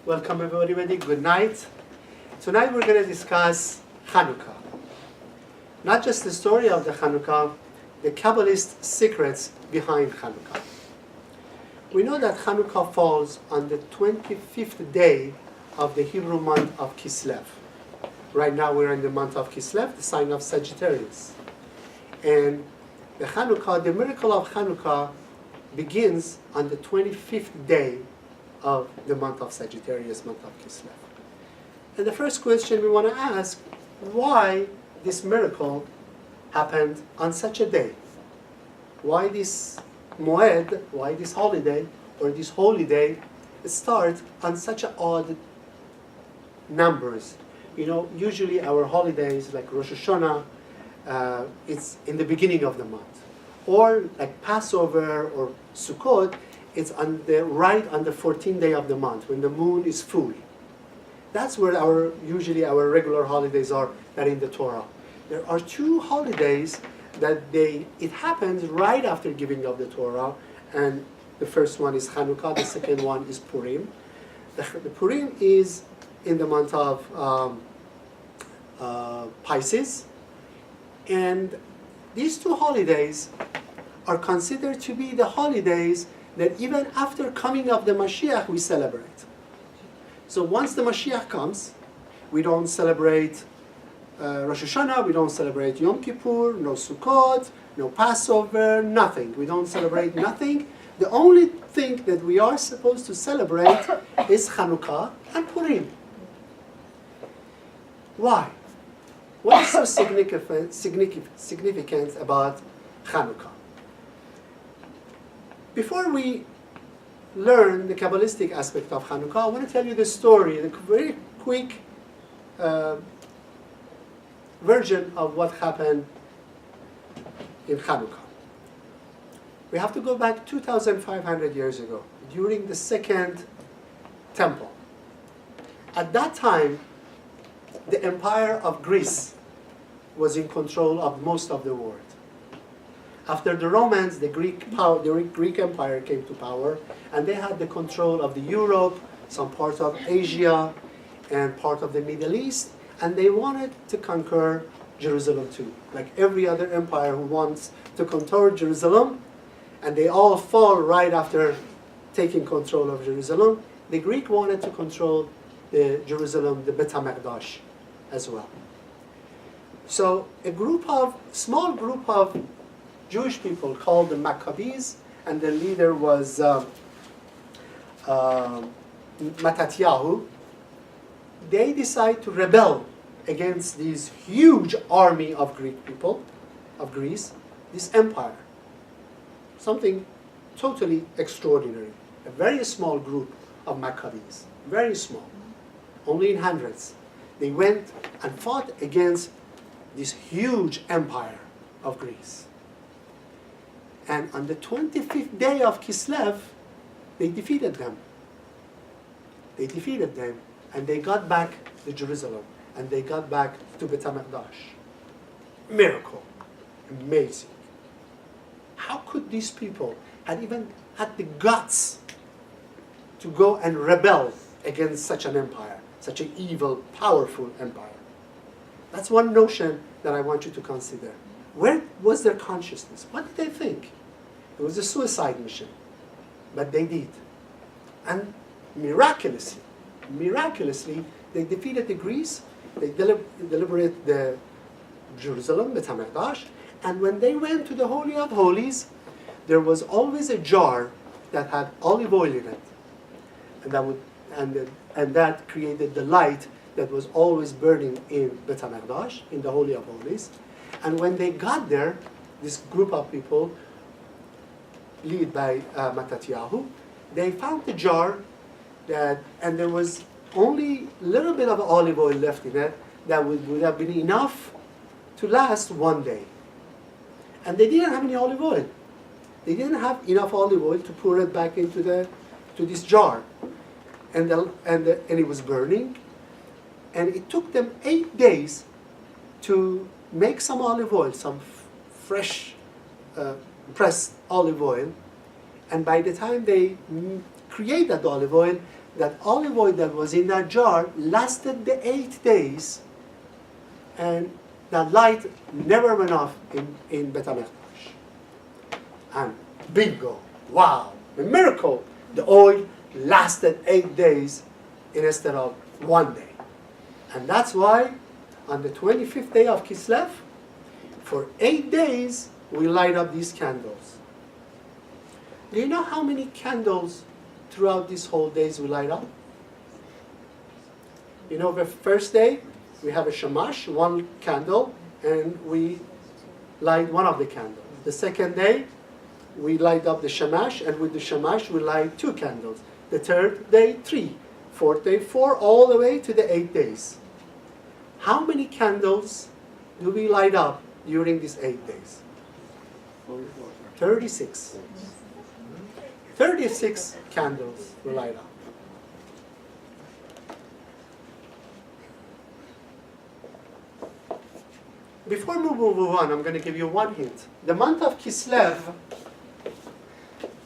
Welcome everybody, good night. Tonight we're going to discuss Hanukkah. Not just the story of the Hanukkah, the Kabbalist secrets behind Hanukkah. We know that Hanukkah falls on the 25th day of the Hebrew month of Kislev. Right now we're in the month of Kislev, the sign of Sagittarius. And the Hanukkah, the miracle of Hanukkah begins on the 25th day of the month of Sagittarius, month of Kislev. And the first question we want to ask, why this miracle happened on such a day? Why this moed, why this holiday, or this holy day, start on such odd numbers? You know, usually our holidays like Rosh Hashanah, it's in the beginning of the month. Or like Passover or Sukkot, it's right on the 14th day of the month when the moon is full. That's where usually our regular holidays are that in the Torah. There are two holidays that it happens right after giving of the Torah, and the first one is Hanukkah, the second one is Purim. The Purim is in the month of Pisces, and these two holidays are considered to be the holidays that even after coming of the Mashiach we celebrate. So once the Mashiach comes, we don't celebrate Rosh Hashanah, we don't celebrate Yom Kippur, no Sukkot, no Passover, nothing. We don't celebrate nothing. The only thing that we are supposed to celebrate is Hanukkah and Purim. Why? What is so significant about Hanukkah? Before we learn the Kabbalistic aspect of Hanukkah, I want to tell you the story, a very quick version of what happened in Hanukkah. We have to go back 2,500 years ago, during the Second Temple. At that time, the Empire of Greece was in control of most of the world. After the Romans, the Greek Empire came to power, and they had the control of the Europe, some parts of Asia, and part of the Middle East, and they wanted to conquer Jerusalem too. Like every other empire who wants to conquer Jerusalem, and they all fall right after taking control of Jerusalem. The Greek wanted to control Jerusalem, the Bet HaMikdash, as well. So a small group of Jewish people called the Maccabees, and the leader was Mattatyahu. They decide to rebel against this huge army of Greek people, of Greece, this empire. Something totally extraordinary. A very small group of Maccabees, very small, only in hundreds. They went and fought against this huge empire of Greece. And on the 25th day of Kislev, they defeated them. They defeated them, and they got back to Jerusalem, and they got back to Bet HaMikdash. Miracle. Amazing. How could these people have even had the guts to go and rebel against such an empire, such an evil, powerful empire? That's one notion that I want you to consider. Where was their consciousness? What did they think? It was a suicide mission, but they did. And miraculously, they defeated the Greece, they liberated the Jerusalem, Bet HaMikdash, and when they went to the Holy of Holies, there was always a jar that had olive oil in it. And that created the light that was always burning in Bet HaMikdash, in the Holy of Holies. And when they got there, this group of people, led by Mattatyahu, they found the jar and there was only a little bit of olive oil left in it that would have been enough to last one day. And they didn't have any olive oil. They didn't have enough olive oil to pour it back into this jar. And it was burning. And it took them 8 days to make some olive oil, some fresh pressed olive oil. And by the time they create that olive oil, that olive oil that was in that jar lasted the 8 days, and that light never went off in Bet HaMikdash. And bingo, wow, a miracle. The oil lasted 8 days instead of 1 day. And that's why on the 25th day of Kislev, for 8 days, we light up these candles. Do you know how many candles throughout these whole days we light up? You know, the first day, we have a shamash, 1 candle, and we light one of the candles. The second day, we light up the shamash, and with the shamash, we light 2 candles. The third day, 3. Fourth day, 4, all the way to the 8 days. How many candles do we light up during these 8 days? 36. 36 candles we light up. Before we move on, I'm going to give you one hint. The month of Kislev,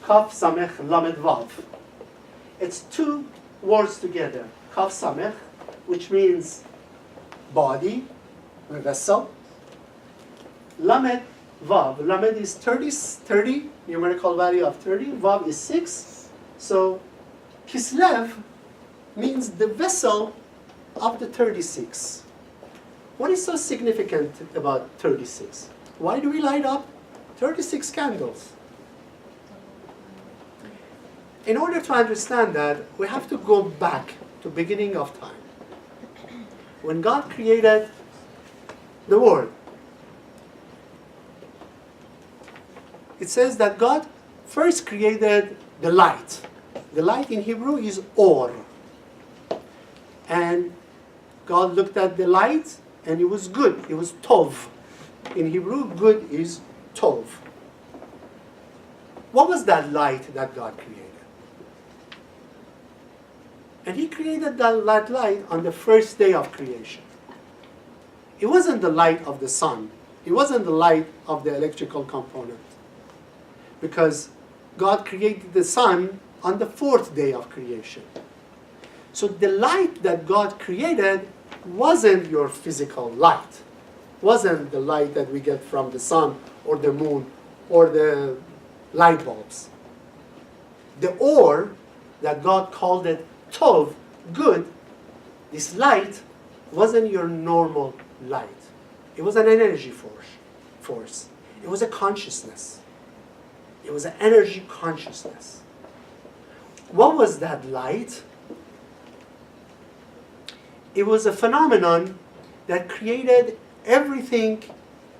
Kaf Samech Lamed Vav. It's 2 words together. Kaf Samech, which means body, a vessel. Lamed Vav. Lamed is 30, numerical value of 30. Vav is 6. So Kislev means the vessel of the 36. What is so significant about 36? Why do we light up 36 candles? In order to understand that, we have to go back to the beginning of time. When God created the world, it says that God first created the light. The light in Hebrew is or. And God looked at the light, and it was good. It was tov. In Hebrew, good is tov. What was that light that God created? And He created that light on the first day of creation. It wasn't the light of the sun. It wasn't the light of the electrical component. Because God created the sun on the 4th day of creation. So the light that God created wasn't your physical light. Wasn't the light that we get from the sun or the moon or the light bulbs. The or that God called it tov, good, this light wasn't your normal light. It was an energy force. It was a consciousness. It was an energy consciousness. What was that light? It was a phenomenon that created everything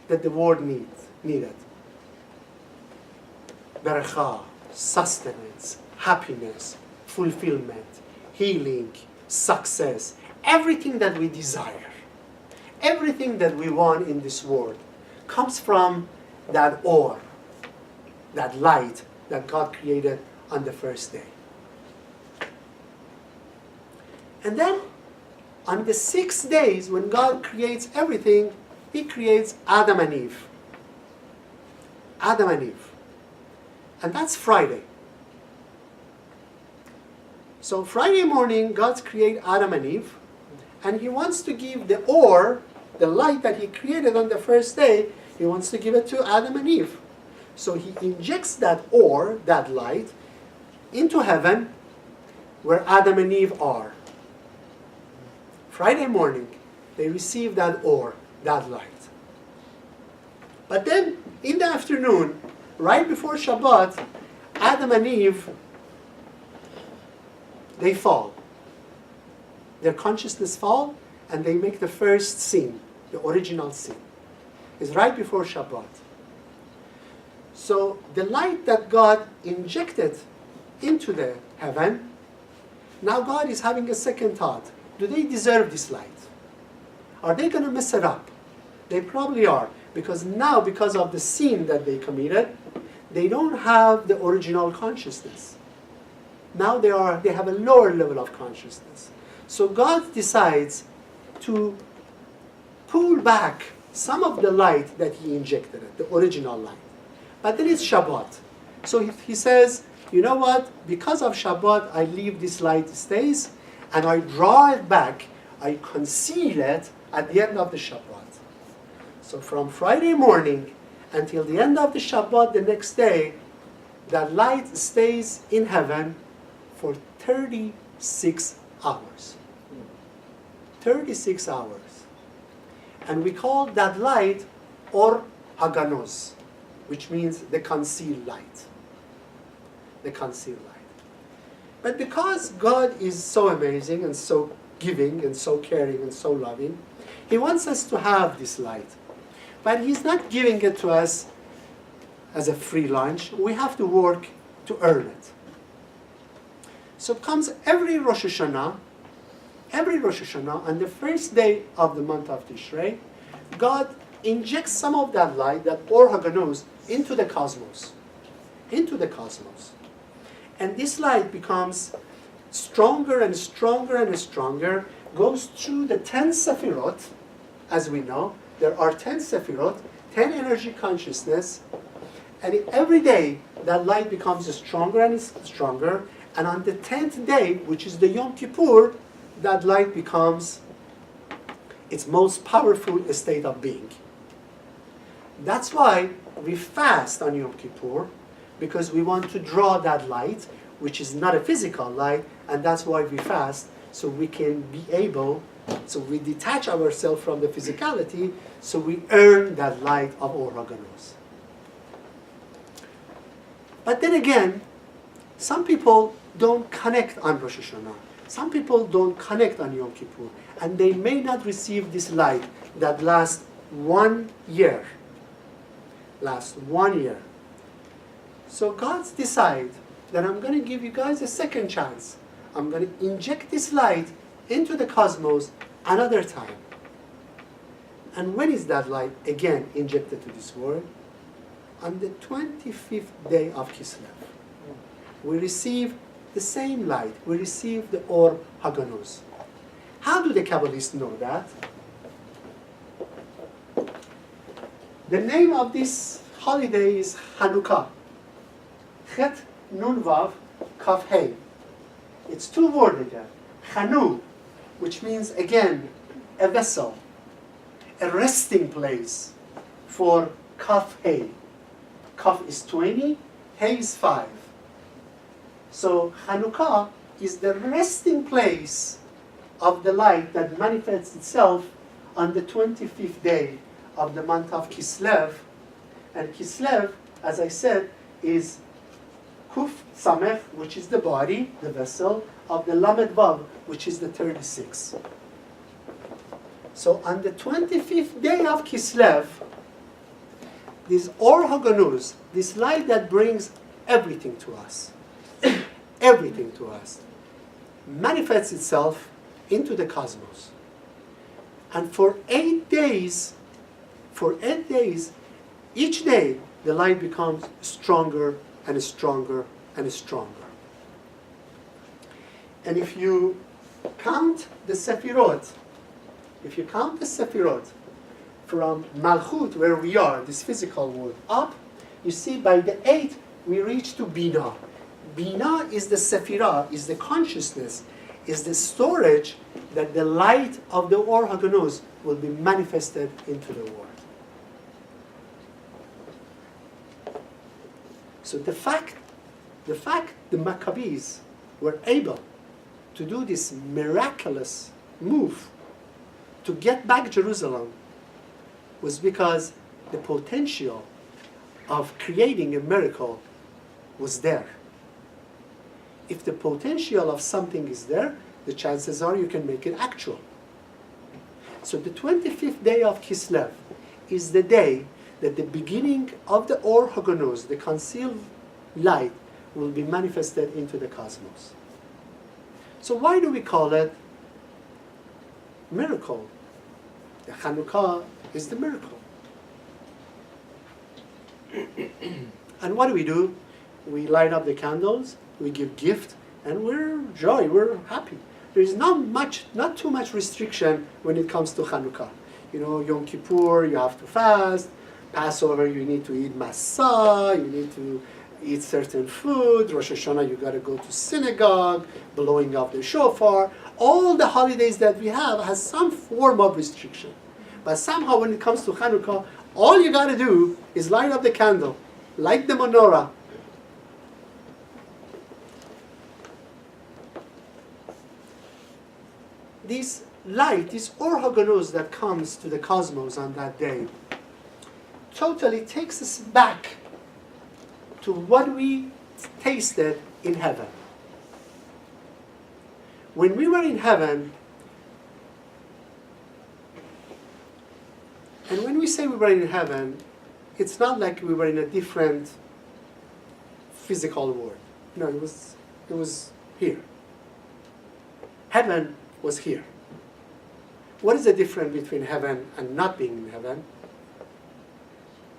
that the world needed. Beracha, sustenance, happiness, fulfillment, healing, success, everything that we desire, everything that we want in this world comes from that or, that light that God created on the first day. And then, on the 6 days, when God creates everything, He creates Adam and Eve. Adam and Eve. And that's Friday. So Friday morning, God creates Adam and Eve, and He wants to give the or, the light that He created on the first day, He wants to give it to Adam and Eve. So He injects that or, that light, into heaven, where Adam and Eve are. Friday morning, they receive that or, that light. But then, in the afternoon, right before Shabbat, Adam and Eve, they fall. Their consciousness fall, and they make the first sin, the original sin. It's right before Shabbat. So the light that God injected into the heaven, now God is having a second thought. Do they deserve this light? Are they going to mess it up? They probably are, because now, because of the sin that they committed, they don't have the original consciousness. Now they have a lower level of consciousness. So God decides to pull back some of the light that He injected, the original light. But then it's Shabbat. So He says, you know what, because of Shabbat, I leave this light stays, and I draw it back, I conceal it at the end of the Shabbat. So from Friday morning until the end of the Shabbat the next day, that light stays in heaven for 36 hours. 36 hours. And we call that light Or Haganos, which means the concealed light. The concealed light. But because God is so amazing and so giving and so caring and so loving, He wants us to have this light. But He's not giving it to us as a free lunch. We have to work to earn it. So it comes every Rosh Hashanah, on the first day of the month of Tishrei, God injects some of that light, that Or Haganos, into the cosmos. Into the cosmos. And this light becomes stronger and stronger and stronger, goes through the 10 Sefirot, as we know. There are 10 Sefirot, 10 energy consciousness, and every day that light becomes stronger and stronger, and on the 10th day, which is the Yom Kippur, that light becomes its most powerful state of being. That's why we fast on Yom Kippur, because we want to draw that light, which is not a physical light, and that's why we fast, so we can be able, so we detach ourselves from the physicality, so we earn that light of Or Haganos. But then again, some people don't connect on Rosh Hashanah. Some people don't connect on Yom Kippur, and they may not receive this light that lasts 1 year. Lasts 1 year. So God decides that I'm going to give you guys a second chance. I'm going to inject this light into the cosmos another time. And when is that light again injected to this world? On the 25th day of Kislev. We receive the same light. We receive the Or Haganos. How do the Kabbalists know that? The name of this holiday is Hanukkah. Chet Nun Vav Kaf Hey. It's two words again. Chanu, which means again a vessel, a resting place for Kaf Hey. Kaf is 20, Hey is 5. So Hanukkah is the resting place of the light that manifests itself on the 25th day of the month of Kislev. And Kislev, as I said, is Kuf Samech, which is the body, the vessel, of the Lamed Vav, which is the 36. So on the 25th day of Kislev, this Or Haganos, this light that brings everything to us, everything to us, manifests itself into the cosmos. And for 8 days, each day, the light becomes stronger and stronger and stronger. And if you count the Sefirot, from Malchut, where we are, this physical world, up, you see by the 8th, we reach to Bina. Bina is the Sephirah, is the consciousness, is the storage that the light of the Or Haganos will be manifested into the world. So the fact the Maccabees were able to do this miraculous move to get back Jerusalem was because the potential of creating a miracle was there. If the potential of something is there, the chances are you can make it actual. So the 25th day of Kislev is the day that the beginning of the Or Haganos, the concealed light, will be manifested into the cosmos. So why do we call it miracle? The Hanukkah is the miracle. And what do? We light up the candles, we give gift, and we're happy. There is not too much restriction when it comes to Hanukkah. Yom Kippur, you have to fast. Passover, you need to eat matzah. You need to eat certain food. Rosh Hashanah, you got to go to synagogue, blowing of the shofar. All the holidays that we have has some form of restriction. But somehow when it comes to Hanukkah, all you got to do is light up the candle, light the menorah. This light, this Or HaGanuz that comes to the cosmos on that day, totally takes us back to what we tasted in heaven. When we were in heaven, and when we say we were in heaven, it's not like we were in a different physical world. No, it was here. Heaven was here. What is the difference between heaven and not being in heaven?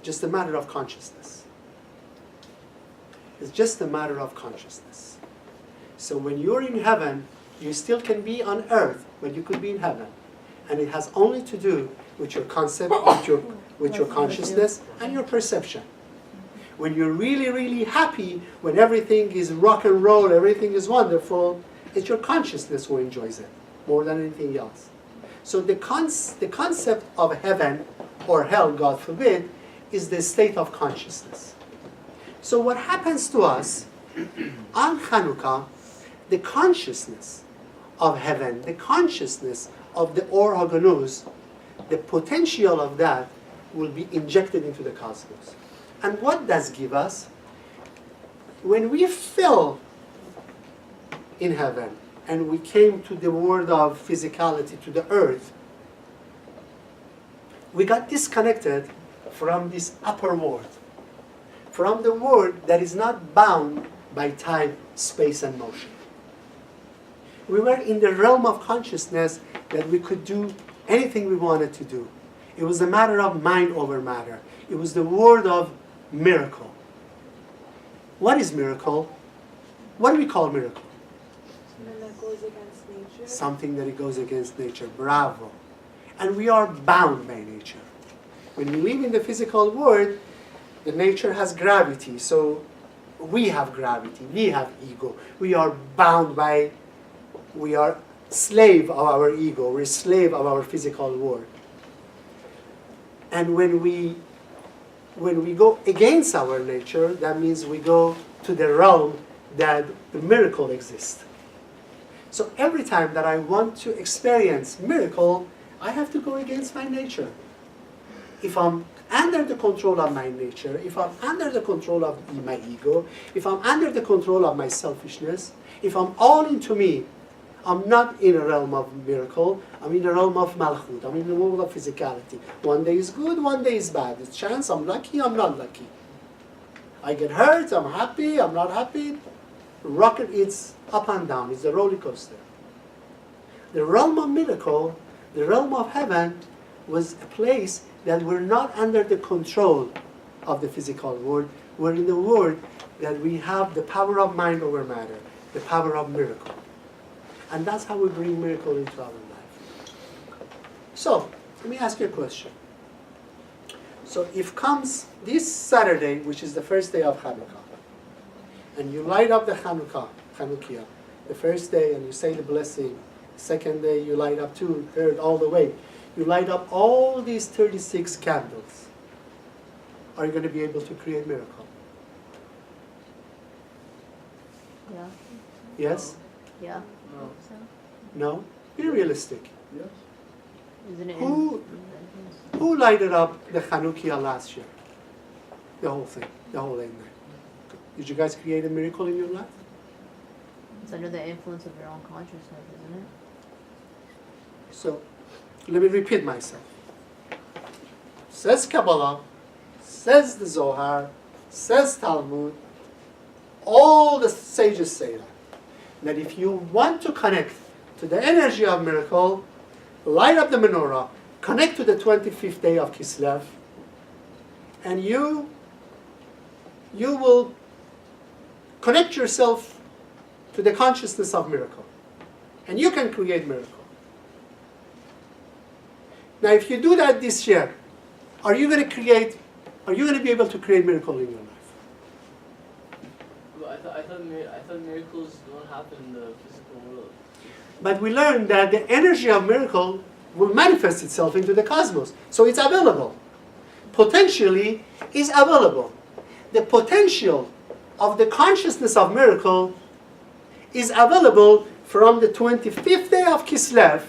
Just a matter of consciousness. It's just a matter of consciousness. So when you're in heaven, you still can be on earth, but you could be in heaven. And it has only to do with your concept, with your consciousness, and your perception. When you're really, really happy, when everything is rock and roll, everything is wonderful, it's your consciousness who enjoys it more than anything else. So the concept of heaven or hell, God forbid, is the state of consciousness. So what happens to us on Hanukkah, the consciousness of heaven, the consciousness of the Or HaGanuz, the potential of that will be injected into the cosmos. And what does give us? When we fell in heaven and we came to the world of physicality, to the earth, we got disconnected from this upper world, from the world that is not bound by time, space, and motion. We were in the realm of consciousness that we could do anything we wanted to do. It was a matter of mind over matter. It was the world of miracle. What is miracle? What do we call miracle? Something that goes against nature. Something that goes against nature. Bravo. And we are bound by nature. When we live in the physical world, the nature has gravity. So we have gravity. We have ego. We are bound by, we are slave of our ego. We're slave of our physical world. And when we go against our nature, that means we go to the realm that the miracle exists. So every time that I want to experience miracle, I have to go against my nature. If I'm under the control of my nature, if I'm under the control of my ego, if I'm under the control of my selfishness, if I'm all into me, I'm not in a realm of miracle, I'm in the realm of malchut, I'm in the world of physicality. One day is good, one day is bad. It's chance, I'm lucky, I'm not lucky. I get hurt, I'm happy, I'm not happy. Rocket, it's up and down, it's a roller coaster. The realm of miracle, the realm of heaven, was a place that we're not under the control of the physical world. We're in the world that we have the power of mind over matter, the power of miracle. And that's how we bring miracle into our life. So, let me ask you a question. So if comes this Saturday, which is the first day of Hanukkah, and you light up the Hanukkah, the first day, and you say the blessing, second day you light up two, third, all the way. You light up all these 36 candles. Are you going to be able to create miracle? Yeah. Yes? Yeah. No. So, No? Be realistic. Yes. isn't it? Who lighted up the Hanukkah last year? The whole thing, the whole night. Did you guys create a miracle in your life? It's under the influence of your own consciousness, isn't it? So, let me repeat myself. Says Kabbalah, says the Zohar, says Talmud, all the sages say that if you want to connect to the energy of miracle, light up the menorah, connect to the 25th day of Kislev, and you will connect yourself to the consciousness of miracle. And you can create miracle. Now, if you do that this year, are you going to be able to create miracle in your life? thought miracles don't happen in the physical world. But we learned that the energy of miracle will manifest itself into the cosmos. So it's available. Potentially is available. The potential of the consciousness of miracle is available from the 25th day of Kislev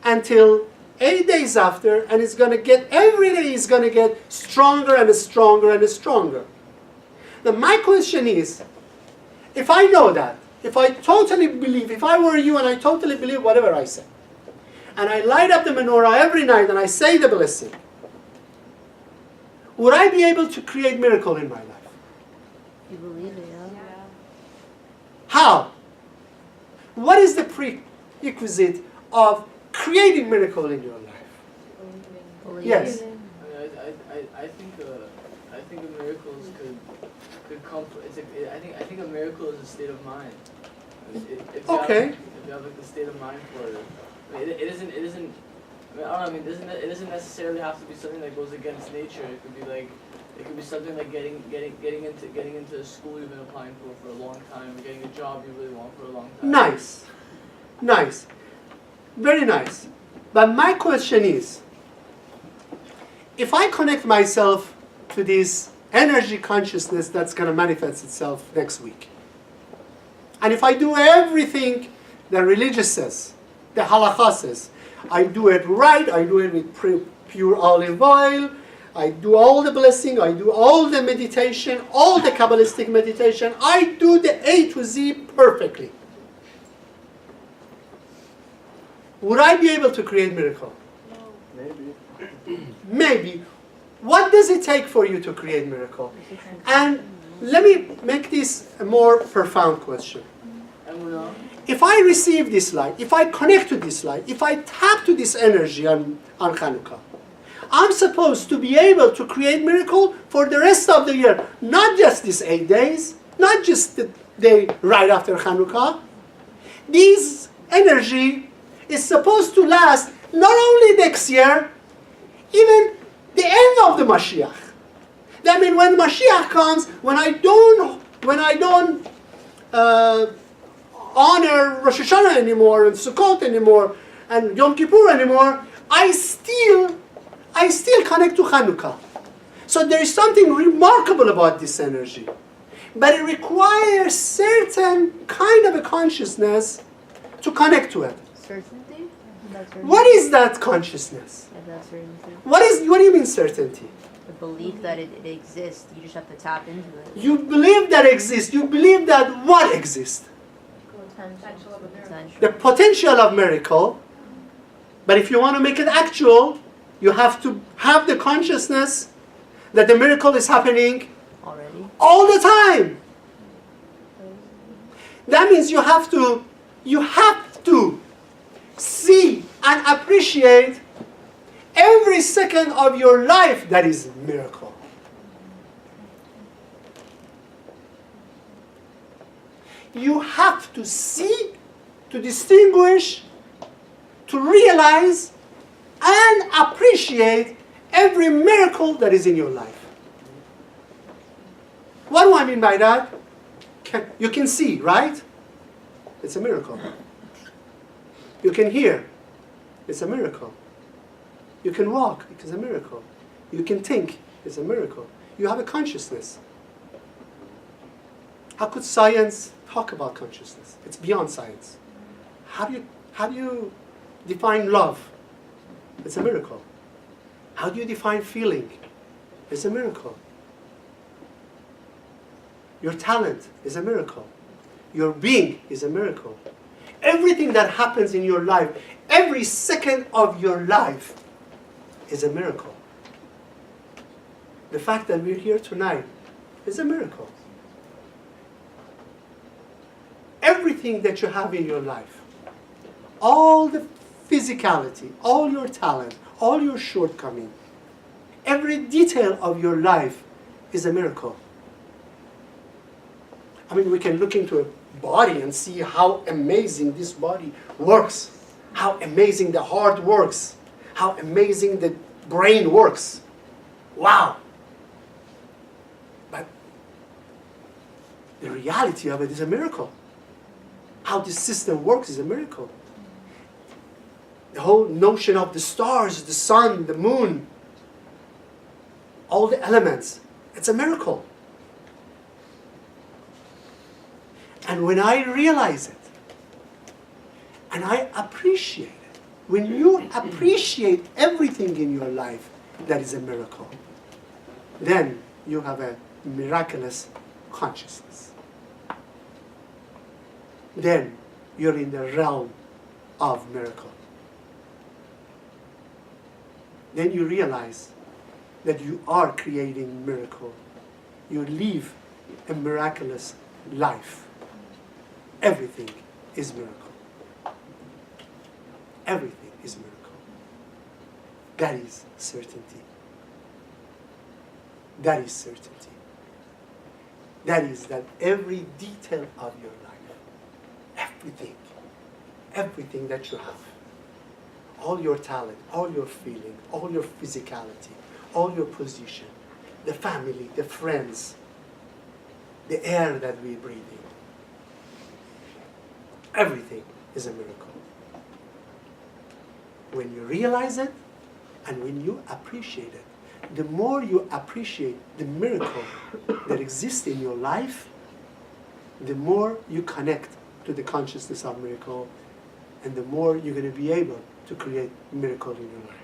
until 8 days after, and it's going to get, every day is going to get stronger and stronger and stronger. Now my question is, if I know that, if I totally believe, if I were you and I totally believe whatever I say, and I light up the menorah every night and I say the blessing, would I be able to create miracle in my life? You believe it, yeah? How? What is the prerequisite of creating miracle in your life? Believe Yes. it. I think a miracles could come. I think a miracle is a state of mind. If Okay. you have like the state of mind for it, I mean, it isn't. I mean, I don't know. I mean, it doesn't necessarily have to be something that goes against nature. It could be like, it could be something like getting into a school you've been applying for a long time, or getting a job you really want for a long time. Nice. Nice. Very nice. But my question is, if I connect myself to this energy consciousness that's going to manifest itself next week, and if I do everything the religious says, the halakha says, I do it right, I do it with pure olive oil, I do all the blessing, I do all the meditation, all the Kabbalistic meditation, I do the A to Z perfectly. Would I be able to create miracle? Maybe. Maybe. What does it take for you to create miracle? And let me make this a more profound question. If I receive this light, if I connect to this light, if I tap to this energy on Hanukkah, I'm supposed to be able to create miracle for the rest of the year. Not just these 8 days, not just the day right after Hanukkah. This energy is supposed to last not only next year, even the end of the Mashiach. That means when Mashiach comes, when I don't honor Rosh Hashanah anymore, and Sukkot anymore, and Yom Kippur anymore, I still connect to Hanukkah. So there is something remarkable about this energy. But it requires certain kind of a consciousness to connect to it. Certainty? That's certainty. What is that consciousness? If that's certainty. What do you mean certainty? The belief that it exists. You just have to tap into it. You believe that exists. You believe that what exists? Potential of a miracle. Potential. The potential of miracle. But if you want to make it actual, you have to have the consciousness that the miracle is happening Already? all the time. That means you have to see and appreciate every second of your life that is a miracle. You have to see, to distinguish, to realize and appreciate every miracle that is in your life. What do I mean by that? You can see, right? It's a miracle. You can hear. It's a miracle. You can walk. It's a miracle. You can think. It's a miracle. You have a consciousness. How could science talk about consciousness? It's beyond science. How do you define love? It's a miracle. How do you define feeling? It's a miracle. Your talent is a miracle. Your being is a miracle. Everything that happens in your life, every second of your life is a miracle. The fact that we're here tonight is a miracle. Everything that you have in your life, all the physicality, all your talent, all your shortcoming, every detail of your life is a miracle. I mean, we can look into a body and see how amazing this body works, how amazing the heart works, how amazing the brain works. Wow. But the reality of it is a miracle. How this system works is a miracle. The whole notion of the stars, the sun, the moon, all the elements, it's a miracle. And when I realize it, and I appreciate it, when you appreciate everything in your life, that is a miracle. Then you have a miraculous consciousness. Then you're in the realm of miracle. Then you realize that you are creating miracle. You live a miraculous life. Everything is miracle. Everything is miracle. That is certainty. That is certainty. That is that every detail of your life, everything that you have, all your talent, all your feeling, all your physicality, all your position, the family, the friends, the air that we breathe in, everything is a miracle. When you realize it and when you appreciate it, the more you appreciate the miracle that exists in your life, the more you connect to the consciousness of miracle, and the more you're going to be able to create miracle in your life.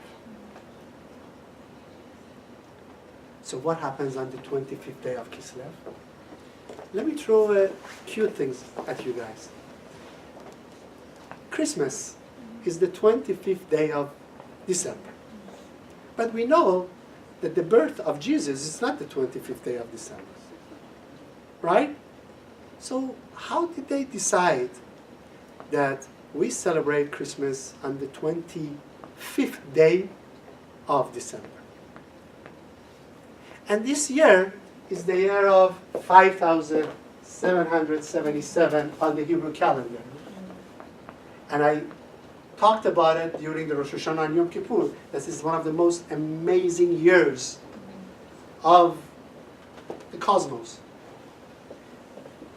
So what happens on the 25th day of Kislev? Let me throw cute things at you guys. Christmas is the 25th day of December. But we know that the birth of Jesus is not the 25th day of December. Right? So how did they decide that we celebrate Christmas on the 25th day of December? And this year is the year of 5777 on the Hebrew calendar. And I talked about it during the Rosh Hashanah and Yom Kippur. This is one of the most amazing years of the cosmos.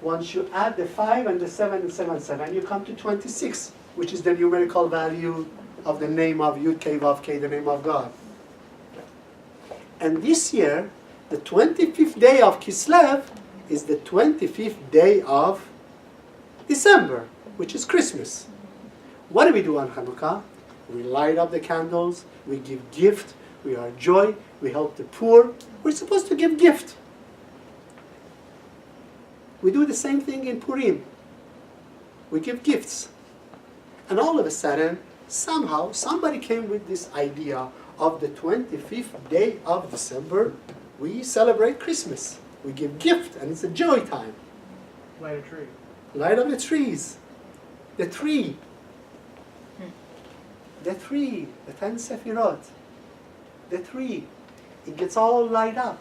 Once you add the 5 and the 7 and 7 and 7, you come to 26, which is the numerical value of the name of Yud Kei Vav Kei, the name of God. And this year, the 25th day of Kislev is the 25th day of December, which is Christmas. What do we do on Hanukkah? We light up the candles, we give gift, we are joy, we help the poor. We're supposed to give gift. We do the same thing in Purim. We give gifts. And all of a sudden, somehow, somebody came with this idea of the 25th day of December, we celebrate Christmas. We give gift, and it's a joy time. Light a tree. Light up the trees. The tree. The tree, the 10 Sefirot. The tree. It gets all light up.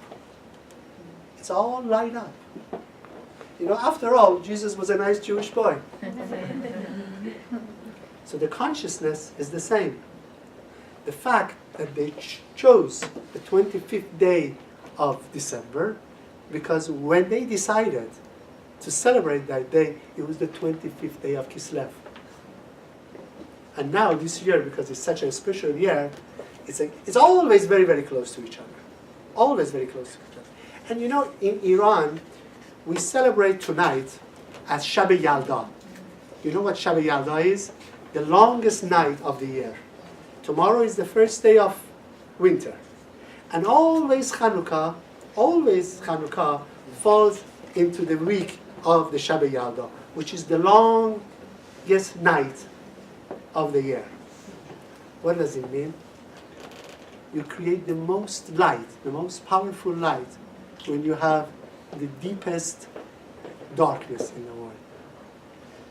It's all light up. You know, after all, Jesus was a nice Jewish boy. So the consciousness is the same. The fact that they chose the 25th day of December, because when they decided to celebrate that day, it was the 25th day of Kislev. And now this year, because it's such a special year, it's always very, very close to each other. Always very close to each other. And you know, in Iran, we celebrate tonight as Shab Yalda. You know what Shab Yalda is? The longest night of the year. Tomorrow is the first day of winter. And always Hanukkah falls into the week of the Shab Yalda, which is the longest night of the year. What does it mean? You create the most light, the most powerful light, when you have the deepest darkness in the world.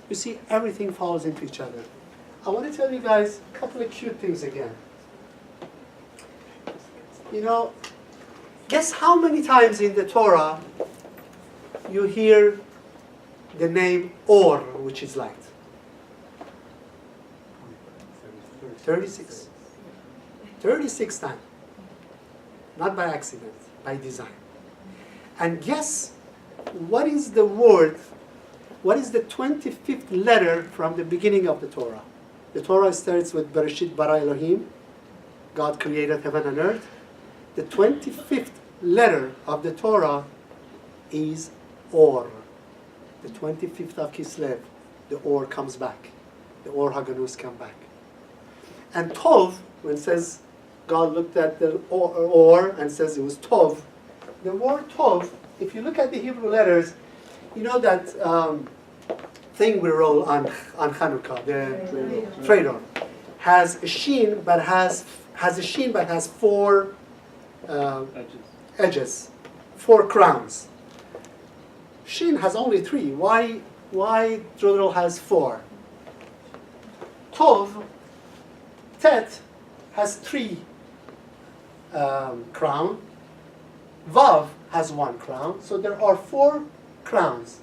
You see, everything falls into each other. I want to tell you guys a couple of cute things again. You know, guess how many times in the Torah you hear the name Or, which is light? 36. 36 times. Not by accident, by design. And guess what is the word, what is the 25th letter from the beginning of the Torah? The Torah starts with Bereshit bara Elohim, God created heaven and earth. The 25th letter of the Torah is Or. The 25th of Kislev, the Or comes back. The Or Haganus come back. And Tov, when it says God looked at the Or and says it was Tov, the word Tov, if you look at the Hebrew letters, you know that thing we roll on Hanukkah, the Tradon, has a sheen but has four edges, 4 crowns. Shin has only 3. Why Tradon has 4? Tov, Tet has 3 crown. Vav has 1 crown. So there are 4 crowns.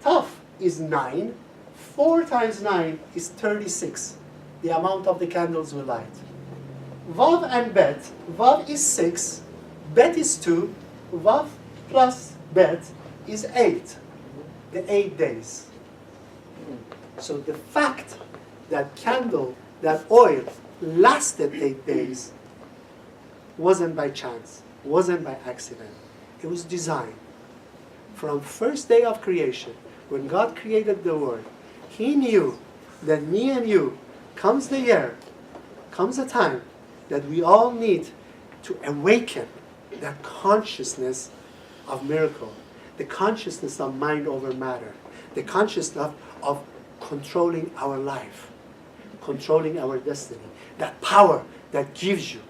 Taf is 9. 4 times 9 is 36. The amount of the candles we light. Vav and Bet. Vav is 6. Bet is 2. Vav plus Bet is 8. The 8 days. So the fact that candle, that oil lasted 8 days wasn't by chance, wasn't by accident. It was designed. From first day of creation, when God created the world, He knew that me and you, comes the year, comes a time that we all need to awaken that consciousness of miracle, the consciousness of mind over matter, the consciousness of controlling our life, controlling our destiny, that power that gives you,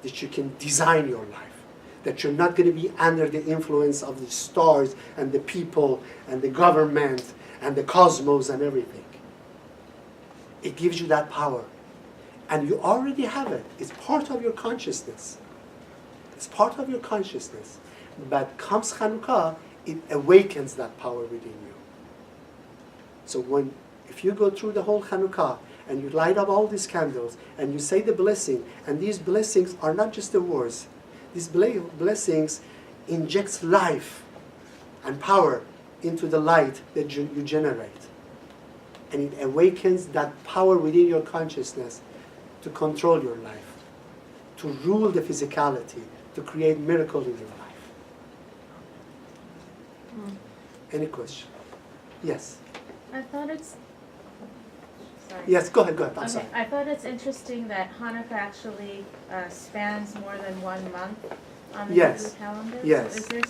that you can design your life, that you're not going to be under the influence of the stars and the people and the government and the cosmos and everything. It gives you that power. And you already have it. It's part of your consciousness. It's part of your consciousness. But comes Hanukkah, it awakens that power within you. So if you go through the whole Hanukkah and you light up all these candles and you say the blessing, and these blessings are not just the words. These blessings injects life and power into the light that you generate. And it awakens that power within your consciousness to control your life, to rule the physicality, to create miracle in your life. Any question? Yes. I thought it's. Sorry. Yes, go ahead, I'm Okay, sorry. I thought it's interesting that Hanukkah actually spans more than 1 month on the Yes. Hebrew calendar. Yes. So is there